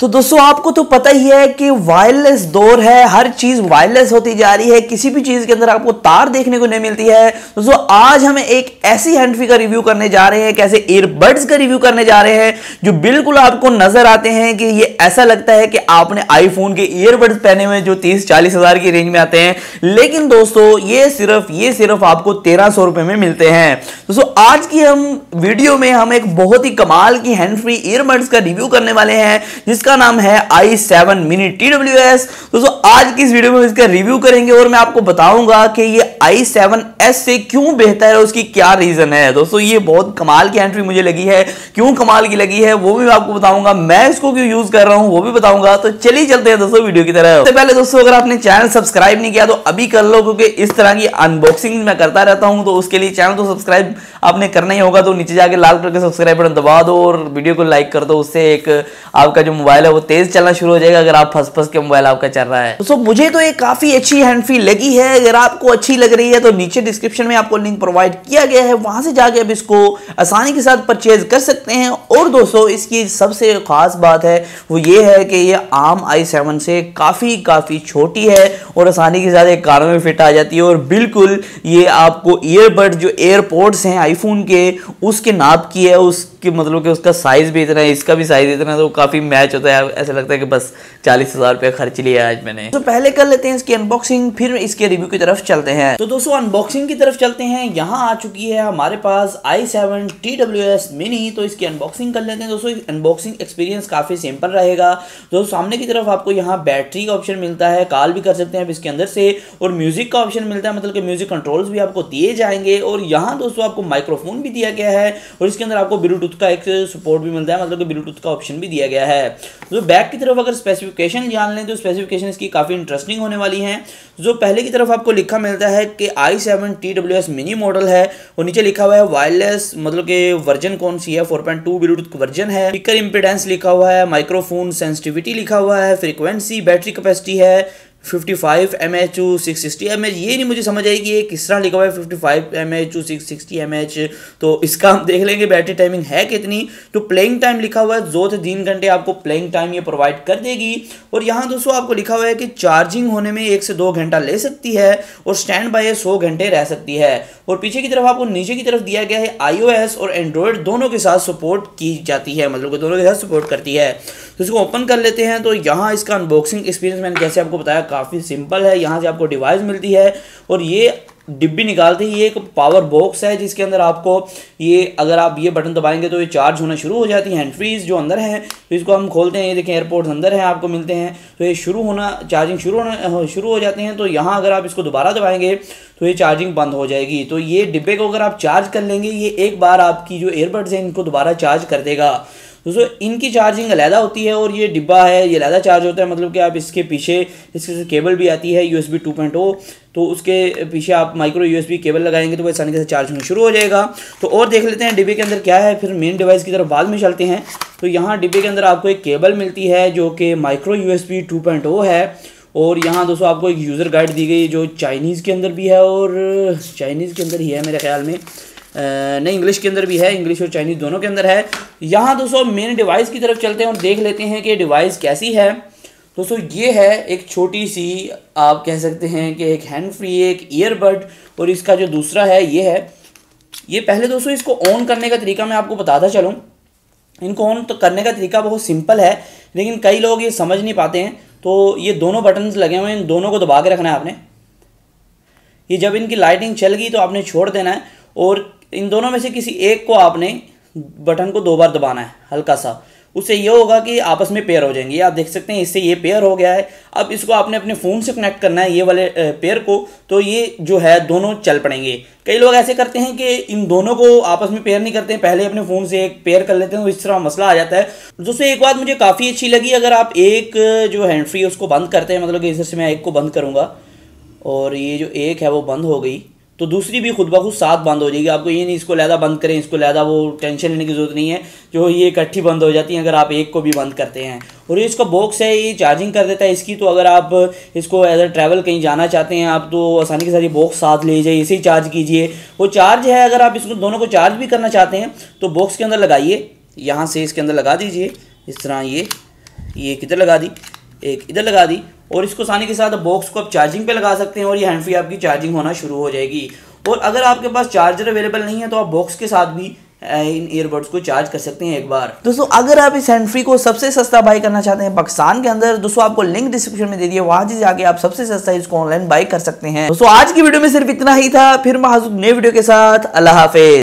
तो दोस्तों आपको तो पता ही है कि वायरलेस दौर है, हर चीज वायरलेस होती जा रही है, किसी भी चीज के अंदर आपको तार देखने को नहीं मिलती है। दोस्तों आज हम एक ऐसी हैंड फ्री का रिव्यू करने जा रहे हैं, कैसे ईयरबड्स का रिव्यू करने जा रहे हैं जो बिल्कुल आपको नजर आते हैं कि ये ऐसा लगता है कि आपने आईफोन के ईयरबड्स पहने हुए जो 30-40 हजार की रेंज में आते हैं, लेकिन दोस्तों ये सिर्फ आपको 1300 रुपए में मिलते हैं। दोस्तों आज की हम वीडियो में हम एक बहुत ही कमाल की हैंड फ्री ईयरबड्स का रिव्यू करने वाले हैं जिसका नाम है i7 mini TWS। दोस्तों आज की इस वीडियो में इसका रिव्यू करेंगे और मैं आपको बताऊंगा कि ये i7s से क्यों बेहतर है, उसकी क्या रीजन है। दोस्तों ये बहुत कमाल की हैंड फ्री मुझे लगी है, क्यों कमाल की लगी है वो भी मैं आपको बताऊंगा, मैं इसको क्यों यूज कर रहा हूं वो भी बताऊंगा। तो चलिए चलते हैं दोस्तों वीडियो की तरफ। सबसे पहले दोस्तों अगर आपने चैनल सब्सक्राइब नहीं किया तो अभी कर लो, क्योंकि इस तरह की अनबॉक्सिंग मैं करता रहता हूं, तो उसके लिए चैनल तो सब्सक्राइब आपने करना ही होगा। तो नीचे जाके लाल कलर के सब्सक्राइब बटन दबा दो और वीडियो को लाइक कर दो, उससे एक आपका जो मोबाइल है वो तेज चलना शुरू हो जाएगा अगर आप फंस के मोबाइल आपका चल रहा है। दोस्तों मुझे तो ये काफी अच्छी हैंड फ्री लगी है, अगर आपको अच्छी लग रही है तो नीचे डिस्क्रिप्शन में आपको लिंक प्रोवाइड किया गया है, वहां से जाके आप इसको आसानी के साथ परचेज कर सकते हैं। और दोस्तों इसकी सबसे खास बात है वो ये है कि ये आम i7 से काफी छोटी है और आसानी के साथ एक कानों में फिट आ जाती है, और बिल्कुल ये आपको ईयरबड जो एयरपोर्ट्स हैं आईफोन के उसके नाप की है, उसके मतलब कि उसका साइज भी इतना है, इसका भी साइज इतना है, तो काफी मैच होता है। ऐसा लगता है कि बस 40,000 रुपये खर्च लिया आज मैंने। तो पहले कर लेते हैं इसकी अनबॉक्सिंग, फिर इसके रिव्यू की तरफ चलते हैं। तो दोस्तों अनबॉक्सिंग की तरफ चलते हैं। यहाँ आ चुकी है हमारे पास i7 TWS मिनी, तो इसकी अनबॉक्सिंग कर लेते हैं। दोस्तों अनबॉक्सिंग एक्सपीरियंस काफी सिंपल रहेगा। दोस्तों सामने की तरफ आपको यहाँ बैटरी का ऑप्शन मिलता है, कॉल भी कर सकते हैं आप इसके अंदर से, और म्यूजिक का ऑप्शन मिलता है, मतलब कि म्यूजिक कंट्रोल्स भी आपको दिए जाएंगे। और यहाँ दोस्तों आपको माइक्रोफोन भी दिया गया है और इसके अंदर आपको ब्लूटूथ का एक सपोर्ट भी मिलता है, मतलब कि ब्लूटूथ का ऑप्शन भी दिया गया है। तो बैक की तरफ अगर स्पेसिफिकेशन जान लें तो स्पेसिफिकेशन इसकी काफ़ी इंटरेस्टिंग होने वाली हैं। जो पहले की तरफ आपको लिखा मिलता है कि i7 TWS मिनी मॉडल है, और नीचे लिखा हुआ है वायरलेस, मतलब कि वर्जन कौन सी है, 4.2 ब्लूटूथ वर्जन है, स्पीकर इंपीडेंस लिखा हुआ है, माइक्रोफोन सेंसिटिविटी लिखा हुआ है, फ्रीक्वेंसी, बैटरी कैपेसिटी है 55 mAh to 660 mAh। ये नहीं मुझे समझ आई कि ये किस तरह लिखा हुआ है 55 mAh to 660 mAh, तो इसका हम देख लेंगे बैटरी टाइमिंग है कितनी। तो प्लेइंग टाइम लिखा हुआ है 2 से 3 घंटे आपको प्लेइंग टाइम ये प्रोवाइड कर देगी। और यहाँ दोस्तों आपको लिखा हुआ है कि चार्जिंग होने में 1 से 2 घंटा ले सकती है और स्टैंड बाय 100 घंटे रह सकती है। और पीछे की तरफ आपको नीचे की तरफ दिया गया है iOS और एंड्रॉयड दोनों के साथ सपोर्ट की जाती है, मतलब कि दोनों के साथ सपोर्ट करती है। तो इसको ओपन कर लेते हैं। तो यहाँ इसका अनबॉक्सिंग एक्सपीरियंस मैंने जैसे आपको बताया काफ़ी सिंपल है। यहाँ से आपको डिवाइस मिलती है और ये डिब्बी निकालते ही ये एक पावर बॉक्स है जिसके अंदर आपको ये, अगर आप ये बटन दबाएंगे तो ये चार्ज होना शुरू हो जाती है हैंड फ्रीज जो अंदर है। तो इसको हम खोलते हैं, ये देखें एयरपोर्ट्स अंदर हैं आपको मिलते हैं, तो ये चार्जिंग शुरू हो जाते हैं। तो यहाँ अगर आप इसको दोबारा दबाएंगे तो ये चार्जिंग बंद हो जाएगी। तो ये डिब्बे को अगर आप चार्ज कर लेंगे, ये एक बार आपकी जो एयरबड्स हैं इनको दोबारा चार्ज कर देगा। दोस्तों इनकी चार्जिंग अलहदा होती है और ये डिब्बा है ये अलहदा चार्ज होता है, मतलब कि आप इसके पीछे इसके केबल भी आती है USB 2.0, तो उसके पीछे आप माइक्रो USB केबल लगाएंगे तो वो आसानी से चार्ज होना शुरू हो जाएगा। तो और देख लेते हैं डिब्बे के अंदर क्या है, फिर मेन डिवाइस की तरफ बाद में चलते हैं। तो यहाँ डिब्बे के अंदर आपको एक केबल मिलती है जो कि माइक्रो USB 2.0 है, और यहाँ दोस्तों आपको एक यूज़र गाइड दी गई जो चाइनीज़ के अंदर भी है, और चाइनीज़ के अंदर ही है मेरे ख्याल में, नहीं इंग्लिश के अंदर भी है, इंग्लिश और चाइनीज़ दोनों के अंदर है। यहाँ दोस्तों मेन डिवाइस की तरफ चलते हैं और देख लेते हैं कि डिवाइस कैसी है। दोस्तों ये है एक छोटी सी, आप कह सकते हैं कि एक हैंड फ्री एक ईयरबड, और इसका जो दूसरा है ये है। ये पहले दोस्तों इसको ऑन करने का तरीका मैं आपको बताता चलूँ। इनको ऑन तो करने का तरीका बहुत सिंपल है, लेकिन कई लोग ये समझ नहीं पाते हैं। तो ये दोनों बटन्स लगे हुए हैं, इन दोनों को दबा के रखना है आपने। ये जब इनकी लाइटिंग चल गई तो आपने छोड़ देना है, और इन दोनों में से किसी एक को आपने बटन को 2 बार दबाना है हल्का सा, उससे ये होगा कि आपस में पेयर हो जाएंगे। ये आप देख सकते हैं, इससे ये पेयर हो गया है। अब इसको आपने अपने फ़ोन से कनेक्ट करना है ये वाले पेयर को, तो ये जो है दोनों चल पड़ेंगे। कई लोग ऐसे करते हैं कि इन दोनों को आपस में पेयर नहीं करते हैं, पहले अपने फ़ोन से एक पेयर कर लेते हैं, तो इस तरह मसला आ जाता है। दोस्तों एक बात मुझे काफ़ी अच्छी लगी, अगर आप एक जो हैंड फ्री उसको बंद करते हैं, मतलब कि इधर से मैं एक को बंद करूँगा और ये जो एक है वो बंद हो गई, तो दूसरी भी खुद ब खुद साथ बंद हो जाएगी। आपको ये नहीं इसको लहदा बंद करें, इसको लहदा, वो टेंशन लेने की ज़रूरत नहीं है, जो ये इकट्ठी बंद हो जाती हैं अगर आप एक को भी बंद करते हैं। और ये इसका बॉक्स है, ये चार्जिंग कर देता है इसकी, तो अगर आप इसको एज अ ट्रैवल कहीं जाना चाहते हैं आप, तो आसानी के साथ ये बॉक्स साथ ले जाइए, इसे ही चार्ज कीजिए। वो चार्ज है, अगर आप इसको दोनों को चार्ज भी करना चाहते हैं तो बॉक्स के अंदर लगाइए, यहाँ से इसके अंदर लगा दीजिए इस तरह ये, ये किधर लगा दी, एक इधर लगा दी, और इसको आसानी के साथ बॉक्स को आप चार्जिंग पे लगा सकते हैं और ये हैंड फ्री आपकी चार्जिंग होना शुरू हो जाएगी। और अगर आपके पास चार्जर अवेलेबल नहीं है तो आप बॉक्स के साथ भी इन ईयरबड्स को चार्ज कर सकते हैं एक बार। दोस्तों अगर आप इस हैंड फ्री को सबसे सस्ता बाय करना चाहते हैं पाकिस्तान के अंदर, दोस्तों आपको लिंक डिस्क्रिप्शन में दे दिया, वहां से जाके आप सबसे सस्ता इसको ऑनलाइन बाय कर सकते हैं। दोस्तों आज की वीडियो में सिर्फ इतना ही था, फिर मैं हाजिर नए वीडियो के साथ। अल्लाह हाफिज।